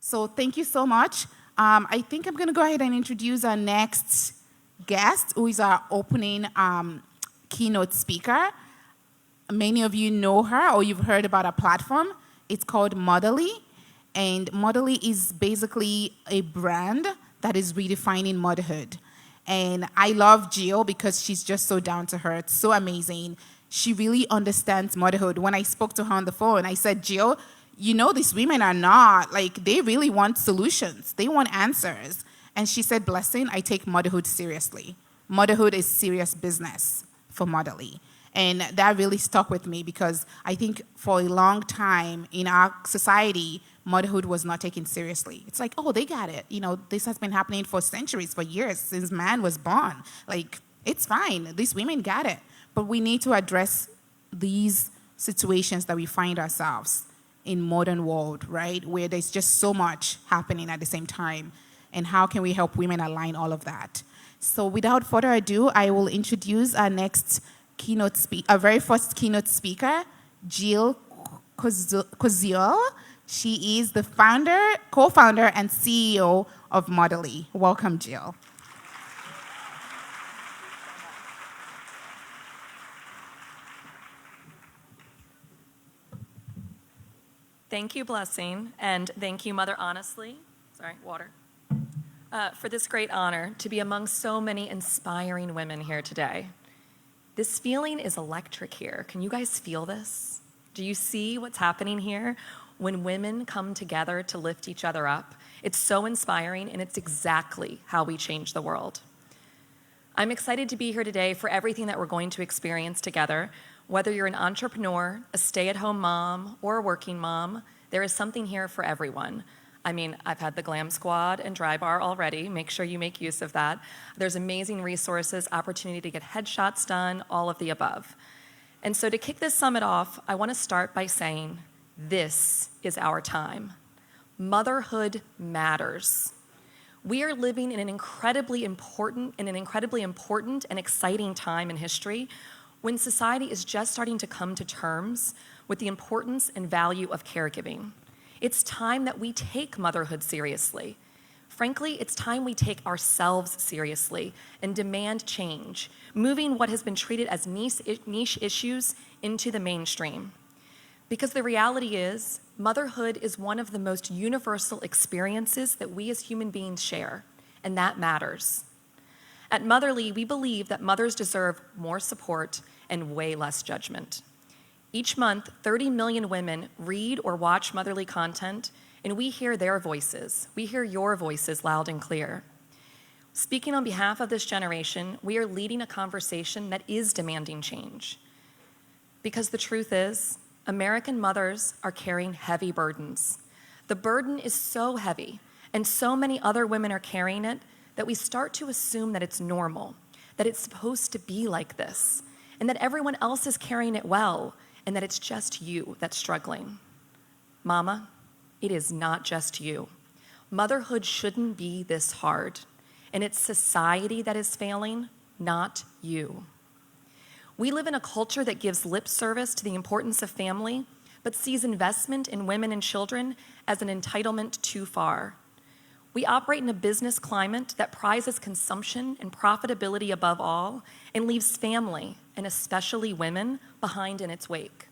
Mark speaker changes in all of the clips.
Speaker 1: So thank you so much. I think I'm going to go ahead and introduce our next guest, who is our opening keynote speaker. Many of you know her or you've heard about her platform. It's called Motherly. And Motherly is basically a brand that is redefining motherhood. And I love Jill because she's just so down to earth, so amazing. She really understands motherhood. When I spoke to her on the phone, I said, Jill, you know these women are not, like, they really want solutions. They want answers. And she said, Blessing, I take motherhood seriously. Motherhood is serious business for Motherly. And that really stuck with me because I think for a long time in our society, motherhood was not taken seriously. It's like, oh, they got it. You know, this has been happening for centuries, for years, since man was born. Like, it's fine. These women got it. But we need to address these situations that we find ourselves in modern world, right? Where there's just so much happening at the same time. And how can we help women align all of that? So without further ado, I will introduce our next our very first keynote speaker, Jill Koziol. She is the co-founder, and CEO of Motherly. Welcome, Jill.
Speaker 2: Thank you, Blessing, and thank you, Mother Honestly, for this great honor to be among so many inspiring women here today. This feeling is electric here. Can you guys feel this? Do you see what's happening here when women come together to lift each other up? It's so inspiring, and it's exactly how we change the world. I'm excited to be here today for everything that we're going to experience together. Whether you're an entrepreneur, a stay-at-home mom, or a working mom, there is something here for everyone. I mean, I've had the Glam Squad and Dry Bar already. Make sure you make use of that. There's amazing resources, opportunity to get headshots done, all of the above. And so to kick this summit off, I want to start by saying, this is our time. Motherhood matters. We are living in an incredibly important and exciting time in history when society is just starting to come to terms with the importance and value of caregiving. It's time that we take motherhood seriously. Frankly, it's time we take ourselves seriously and demand change, moving what has been treated as niche issues into the mainstream. Because the reality is, motherhood is one of the most universal experiences that we as human beings share, and that matters. At Motherly, we believe that mothers deserve more support and way less judgment. Each month, 30 million women read or watch Motherly content, and we hear their voices. We hear your voices loud and clear. Speaking on behalf of this generation, we are leading a conversation that is demanding change. Because the truth is, American mothers are carrying heavy burdens. The burden is so heavy, and so many other women are carrying it, that we start to assume that it's normal, that it's supposed to be like this, and that everyone else is carrying it well, and that it's just you that's struggling. Mama, it is not just you. Motherhood shouldn't be this hard, and it's society that is failing, not you. We live in a culture that gives lip service to the importance of family, but sees investment in women and children as an entitlement too far. We operate in a business climate that prizes consumption and profitability above all and leaves family, and especially women, behind in its wake.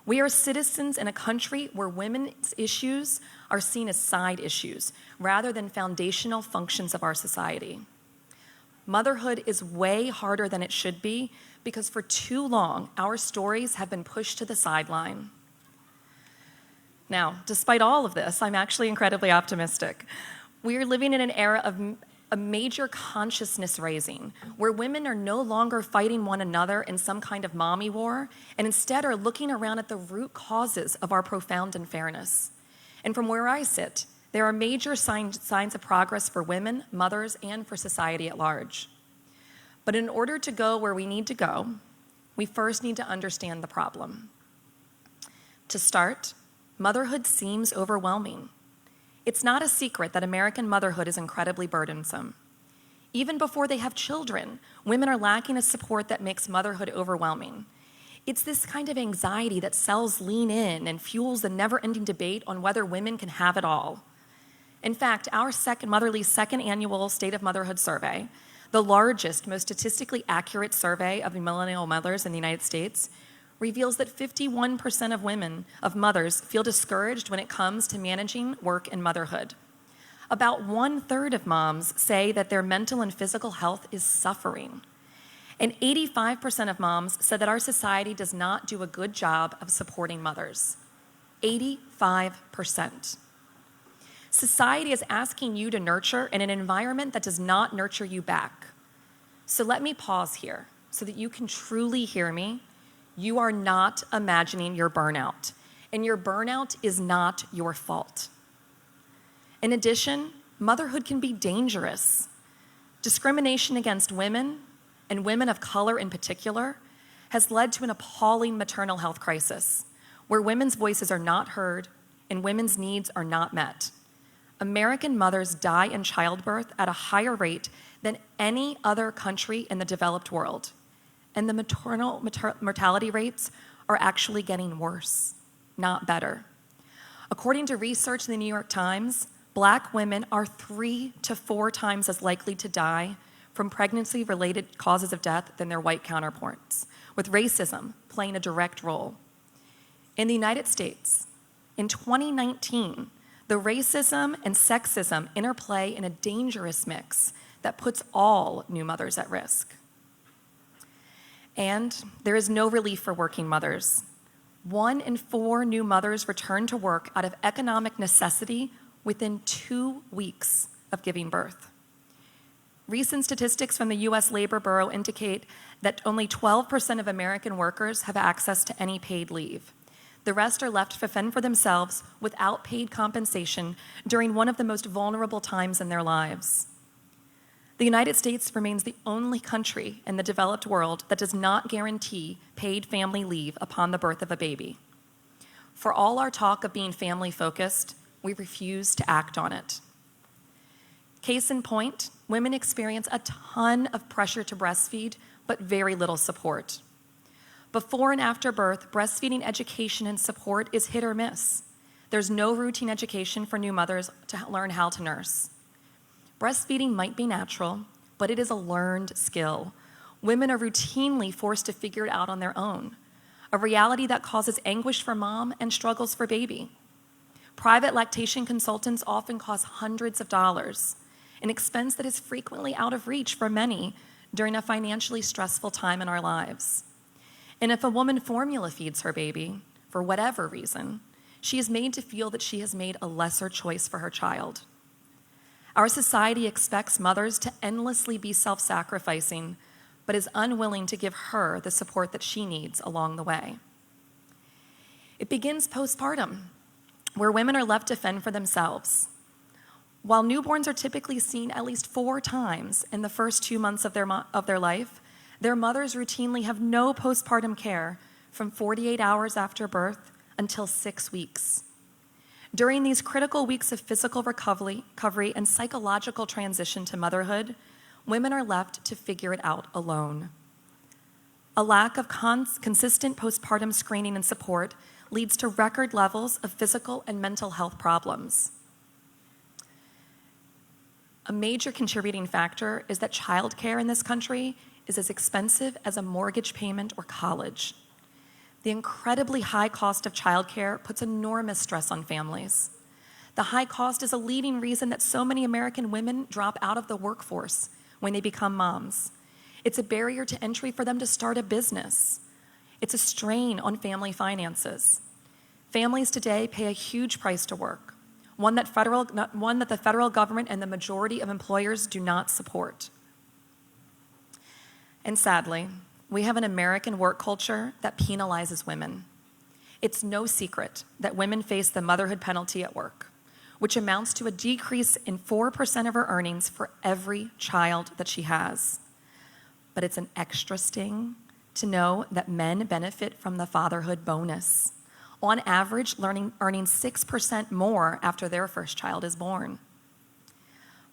Speaker 2: We are citizens in a country where women's issues are seen as side issues rather than foundational functions of our society. Motherhood is way harder than it should be because for too long, our stories have been pushed to the sideline. Now, despite all of this, I'm actually incredibly optimistic. We are living in an era of a major consciousness raising, where women are no longer fighting one another in some kind of mommy war, and instead are looking around at the root causes of our profound unfairness. And from where I sit, there are major signs of progress for women, mothers, and for society at large. But in order to go where we need to go, we first need to understand the problem. To start, motherhood seems overwhelming. It's not a secret that American motherhood is incredibly burdensome. Even before they have children, women are lacking a support that makes motherhood overwhelming. It's this kind of anxiety that sells lean in and fuels the never-ending debate on whether women can have it all. In fact, our Motherly's second annual State of Motherhood survey, the largest, most statistically accurate survey of millennial mothers in the United States, reveals that 51% of mothers feel discouraged when it comes to managing work and motherhood. About 1/3 of moms say that their mental and physical health is suffering. And 85% of moms said that our society does not do a good job of supporting mothers. 85%. Society is asking you to nurture in an environment that does not nurture you back. So let me pause here so that you can truly hear me. You are not imagining your burnout, and your burnout is not your fault. In addition, motherhood can be dangerous. Discrimination against women, and women of color in particular, has led to an appalling maternal health crisis, where women's voices are not heard and women's needs are not met. American mothers die in childbirth at a higher rate than any other country in the developed world, and the maternal mortality rates are actually getting worse, not better. According to research in the New York Times, Black women are 3 to 4 times as likely to die from pregnancy-related causes of death than their white counterparts, with racism playing a direct role. In the United States, in 2019, the racism and sexism interplay in a dangerous mix that puts all new mothers at risk. And there is no relief for working mothers. 1 in 4 new mothers return to work out of economic necessity within 2 weeks of giving birth. Recent statistics from the U.S. Labor Bureau indicate that only 12% of American workers have access to any paid leave. The rest are left to fend for themselves without paid compensation during one of the most vulnerable times in their lives. The United States remains the only country in the developed world that does not guarantee paid family leave upon the birth of a baby. For all our talk of being family-focused, we refuse to act on it. Case in point, women experience a ton of pressure to breastfeed, but very little support. Before and after birth, breastfeeding education and support is hit or miss. There's no routine education for new mothers to learn how to nurse. Breastfeeding might be natural, but it is a learned skill. Women are routinely forced to figure it out on their own, a reality that causes anguish for mom and struggles for baby. Private lactation consultants often cost hundreds of dollars, an expense that is frequently out of reach for many during a financially stressful time in our lives. And if a woman formula feeds her baby, for whatever reason, she is made to feel that she has made a lesser choice for her child. Our society expects mothers to endlessly be self-sacrificing, but is unwilling to give her the support that she needs along the way. It begins postpartum, where women are left to fend for themselves. While newborns are typically seen at least 4 times in the first 2 months of their life, their mothers routinely have no postpartum care from 48 hours after birth until 6 weeks. During these critical weeks of physical recovery and psychological transition to motherhood, women are left to figure it out alone. A lack of consistent postpartum screening and support leads to record levels of physical and mental health problems. A major contributing factor is that childcare in this country is as expensive as a mortgage payment or college. The incredibly high cost of childcare puts enormous stress on families. The high cost is a leading reason that so many American women drop out of the workforce when they become moms. It's a barrier to entry for them to start a business. It's a strain on family finances. Families today pay a huge price to work, one that the federal government and the majority of employers do not support. And sadly, we have an American work culture that penalizes women. It's no secret that women face the motherhood penalty at work, which amounts to a decrease in 4% of her earnings for every child that she has. But it's an extra sting to know that men benefit from the fatherhood bonus, on average earning 6% more after their first child is born.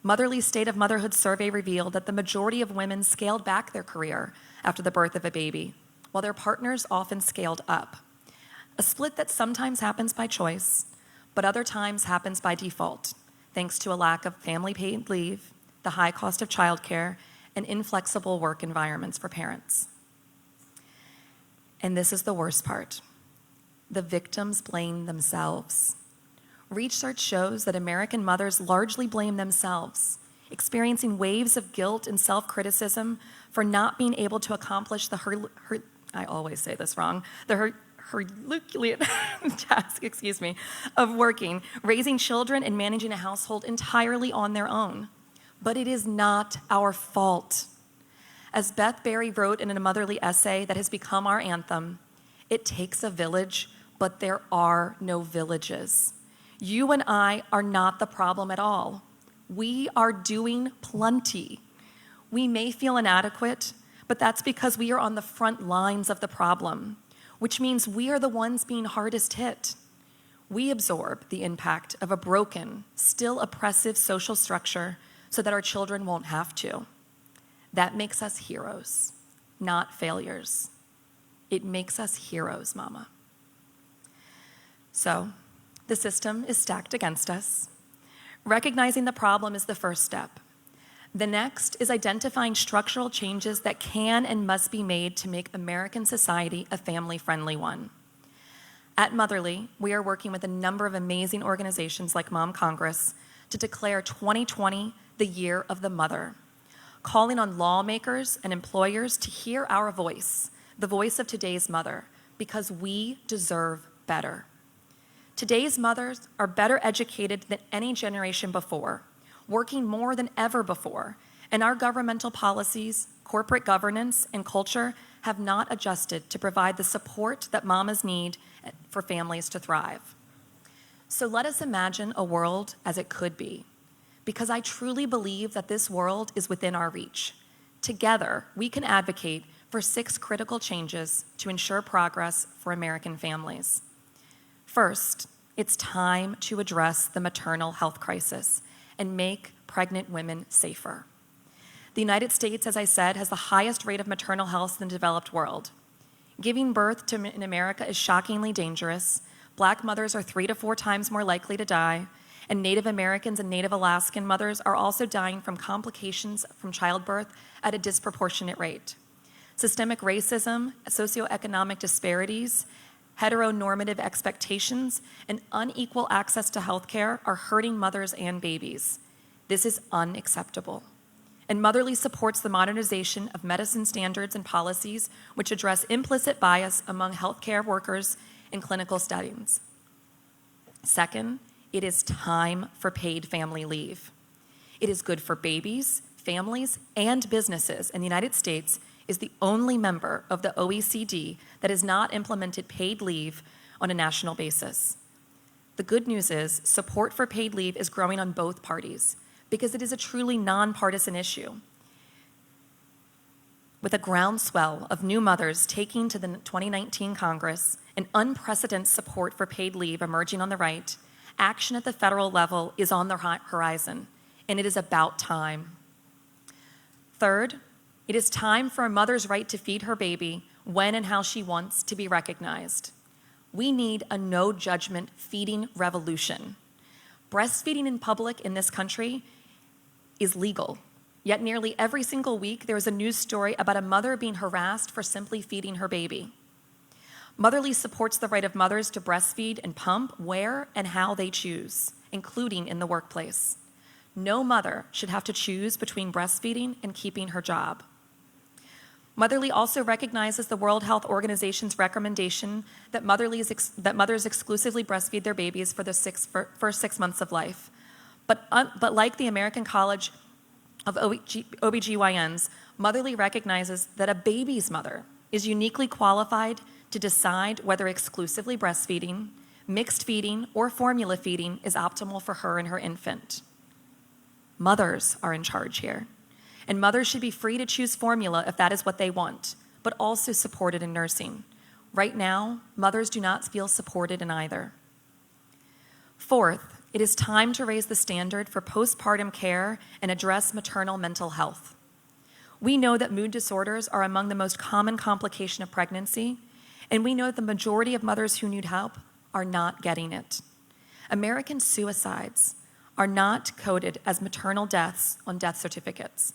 Speaker 2: Motherly's State of Motherhood survey revealed that the majority of women scaled back their career after the birth of a baby, while their partners often scaled up. A split that sometimes happens by choice, but other times happens by default, thanks to a lack of family paid leave, the high cost of childcare, and inflexible work environments for parents. And this is the worst part. The victims blame themselves. Research shows that American mothers largely blame themselves, experiencing waves of guilt and self-criticism for not being able to accomplish the I always say this wrong, the Herculean task, of working, raising children, and managing a household entirely on their own. But it is not our fault. As Beth Berry wrote in a motherly essay that has become our anthem, it takes a village, but there are no villages. You and I are not the problem at all. We are doing plenty. We may feel inadequate, but that's because we are on the front lines of the problem, which means we are the ones being hardest hit. We absorb the impact of a broken, still oppressive social structure so that our children won't have to. That makes us heroes, not failures. It makes us heroes, Mama. So, the system is stacked against us. Recognizing the problem is the first step. The next is identifying structural changes that can and must be made to make American society a family-friendly one. At Motherly, we are working with a number of amazing organizations like Mom Congress to declare 2020 the Year of the Mother, calling on lawmakers and employers to hear our voice, the voice of today's mother, because we deserve better. Today's mothers are better educated than any generation before, working more than ever before, and our governmental policies, corporate governance, and culture have not adjusted to provide the support that mamas need for families to thrive. So let us imagine a world as it could be, because I truly believe that this world is within our reach. Together, we can advocate for 6 critical changes to ensure progress for American families. First, it's time to address the maternal health crisis and make pregnant women safer. The United States, as I said, has the highest rate of maternal health in the developed world. Giving birth in America is shockingly dangerous. Black mothers are 3 to 4 times more likely to die, and Native Americans and Native Alaskan mothers are also dying from complications from childbirth at a disproportionate rate. Systemic racism, socioeconomic disparities, heteronormative expectations, and unequal access to health care are hurting mothers and babies. This is unacceptable. And Motherly supports the modernization of medicine standards and policies which address implicit bias among healthcare workers in clinical settings. Second, it is time for paid family leave. It is good for babies, families, and businesses, and the United States is the only member of the OECD that has not implemented paid leave on a national basis. The good news is support for paid leave is growing on both parties because it is a truly nonpartisan issue. With a groundswell of new mothers taking to the 2019 Congress and unprecedented support for paid leave emerging on the right, action at the federal level is on the horizon, and it is about time. Third, it is time for a mother's right to feed her baby when and how she wants to be recognized. We need a no-judgment feeding revolution. Breastfeeding in public in this country is legal, yet nearly every single week there is a news story about a mother being harassed for simply feeding her baby. Motherly supports the right of mothers to breastfeed and pump where and how they choose, including in the workplace. No mother should have to choose between breastfeeding and keeping her job. Motherly also recognizes the World Health Organization's recommendation that mothers exclusively breastfeed their babies for the first 6 months of life. But like the American College of OBGYNs, Motherly recognizes that a baby's mother is uniquely qualified to decide whether exclusively breastfeeding, mixed feeding, or formula feeding is optimal for her and her infant. Mothers are in charge here. And mothers should be free to choose formula if that is what they want, but also supported in nursing. Right now, mothers do not feel supported in either. Fourth, it is time to raise the standard for postpartum care and address maternal mental health. We know that mood disorders are among the most common complication of pregnancy, and we know that the majority of mothers who need help are not getting it. American suicides are not coded as maternal deaths on death certificates.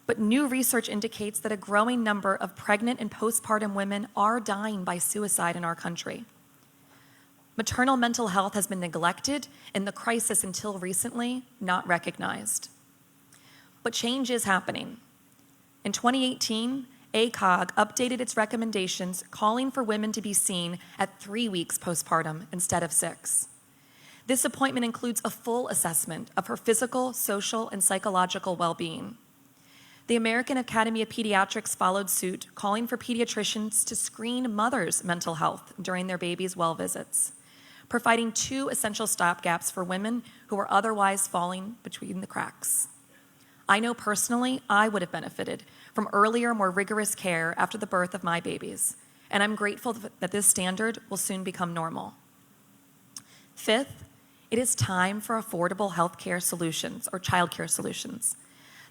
Speaker 2: But new research indicates that a growing number of pregnant and postpartum women are dying by suicide in our country. Maternal mental health has been neglected and the crisis until recently not recognized. But change is happening. In 2018, ACOG updated its recommendations calling for women to be seen at 3 weeks postpartum instead of 6. This appointment includes a full assessment of her physical, social, and psychological well-being. The American Academy of Pediatrics followed suit, calling for pediatricians to screen mothers' mental health during their babies' well visits, providing 2 essential stopgaps for women who are otherwise falling between the cracks. I know personally I would have benefited from earlier, more rigorous care after the birth of my babies, and I'm grateful that this standard will soon become normal. 5th, it is time for affordable healthcare solutions or childcare solutions.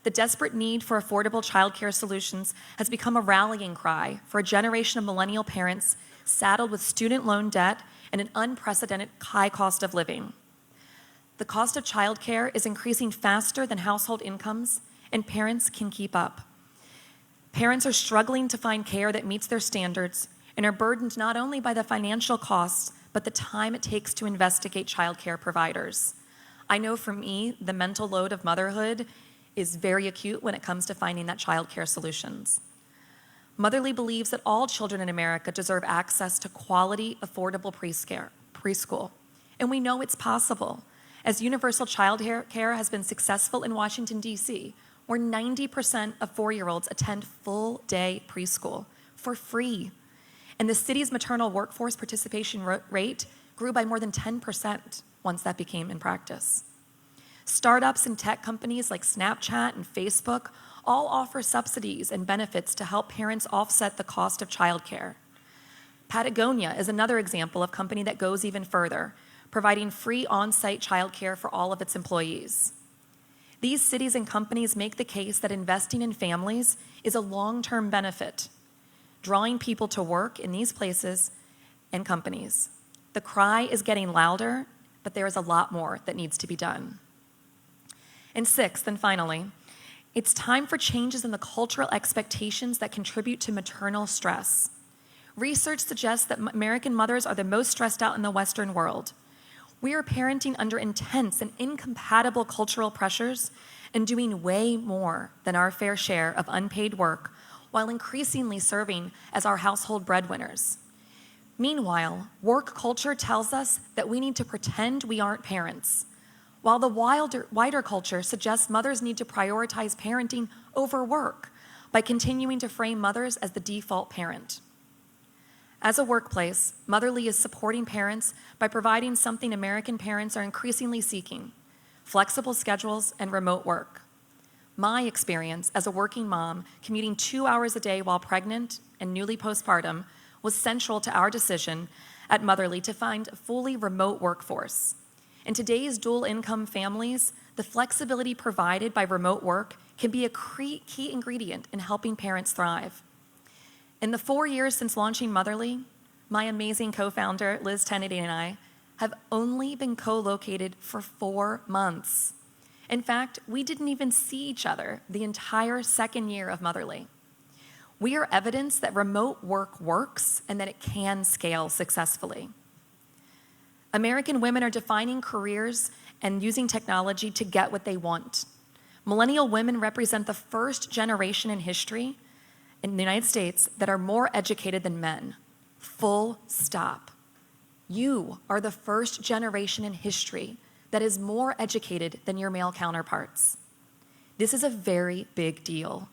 Speaker 2: The desperate need for affordable childcare solutions has become a rallying cry for a generation of millennial parents saddled with student loan debt and an unprecedented high cost of living. The cost of childcare is increasing faster than household incomes, and parents can keep up. Parents are struggling to find care that meets their standards and are burdened not only by the financial costs, but the time it takes to investigate childcare providers. I know for me, the mental load of motherhood is very acute when it comes to finding that childcare solutions. Motherly believes that all children in America deserve access to quality, affordable preschool. And we know it's possible, as universal child care has been successful in Washington, D.C., where 90% of 4-year-olds attend full-day preschool for free. And the city's maternal workforce participation rate grew by more than 10% once that became in practice. Startups and tech companies like Snapchat and Facebook all offer subsidies and benefits to help parents offset the cost of childcare. Patagonia is another example of a company that goes even further, providing free on-site childcare for all of its employees. These cities and companies make the case that investing in families is a long-term benefit, drawing people to work in these places and companies. The cry is getting louder, but there is a lot more that needs to be done. And 6th, and finally, it's time for changes in the cultural expectations that contribute to maternal stress. Research suggests that American mothers are the most stressed out in the Western world. We are parenting under intense and incompatible cultural pressures and doing way more than our fair share of unpaid work while increasingly serving as our household breadwinners. Meanwhile, work culture tells us that we need to pretend we aren't parents, while the wider culture suggests mothers need to prioritize parenting over work by continuing to frame mothers as the default parent. As a workplace, Motherly is supporting parents by providing something American parents are increasingly seeking: flexible schedules and remote work. My experience as a working mom, commuting 2 hours a day while pregnant and newly postpartum, was central to our decision at Motherly to find a fully remote workforce. In today's dual-income families, the flexibility provided by remote work can be a key ingredient in helping parents thrive. In the 4 years since launching Motherly, my amazing co-founder, Liz Tennedy, and I have only been co-located for 4 months. In fact, we didn't even see each other the entire 2nd year of Motherly. We are evidence that remote work works and that it can scale successfully. American women are defining careers and using technology to get what they want. Millennial women represent the first generation in history in the United States that are more educated than men. Full stop. You are the first generation in history that is more educated than your male counterparts. This is a very big deal.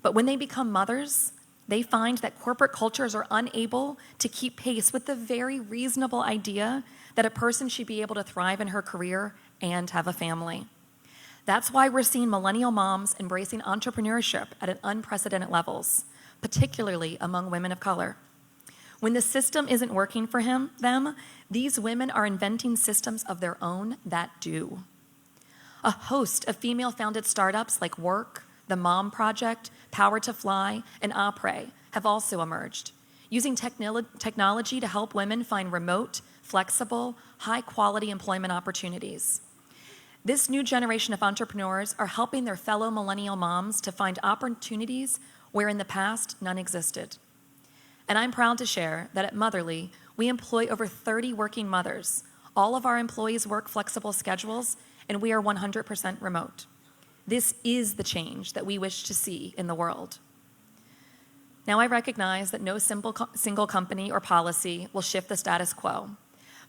Speaker 2: But when they become mothers, they find that corporate cultures are unable to keep pace with the very reasonable idea that a person should be able to thrive in her career and have a family. That's why we're seeing millennial moms embracing entrepreneurship at unprecedented levels, particularly among women of color. When the system isn't working for them, these women are inventing systems of their own that do. A host of female-founded startups like Work, The Mom Project, Power to Fly, and Apres have also emerged, using technology to help women find remote, flexible, high-quality employment opportunities. This new generation of entrepreneurs are helping their fellow millennial moms to find opportunities where in the past none existed. And I'm proud to share that at Motherly, we employ over 30 working mothers. All of our employees work flexible schedules, and we are 100% remote. This is the change that we wish to see in the world. Now, I recognize that no single company or policy will shift the status quo,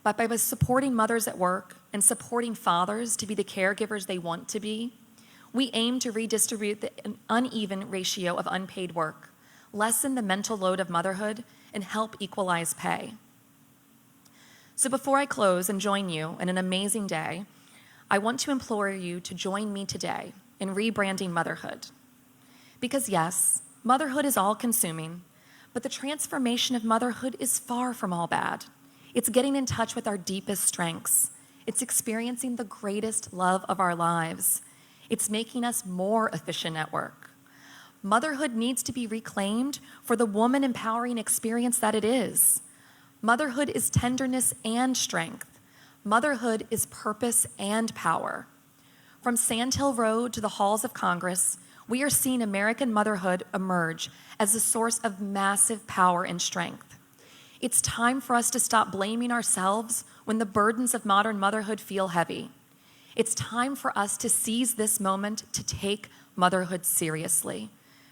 Speaker 2: but by supporting mothers at work and supporting fathers to be the caregivers they want to be, we aim to redistribute the uneven ratio of unpaid work, lessen the mental load of motherhood, and help equalize pay. So before I close and join you in an amazing day, I want to implore you to join me today in rebranding motherhood. Because yes, motherhood is all-consuming, but the transformation of motherhood is far from all bad. It's getting in touch with our deepest strengths. It's experiencing the greatest love of our lives. It's making us more efficient at work. Motherhood needs to be reclaimed for the woman-empowering experience that it is. Motherhood is tenderness and strength. Motherhood is purpose and power. From Sand Hill Road to the halls of Congress, we are seeing American motherhood emerge as a source of massive power and strength. It's time for us to stop blaming ourselves when the burdens of modern motherhood feel heavy. It's time for us to seize this moment to take motherhood seriously,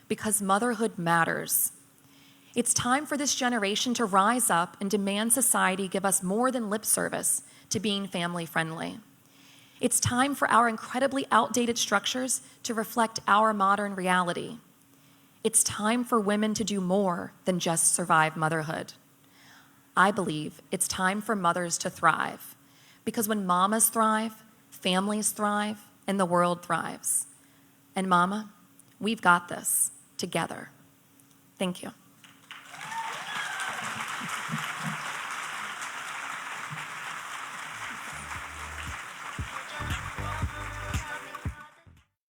Speaker 2: because motherhood matters. It's time for this generation to rise up and demand society give us more than lip service to being family-friendly. It's time for our incredibly outdated structures to reflect our modern reality. It's time for women to do more than just survive motherhood. I believe it's time for mothers to thrive, because when mamas thrive, families thrive, and the world thrives. And mama, we've got this together. Thank you.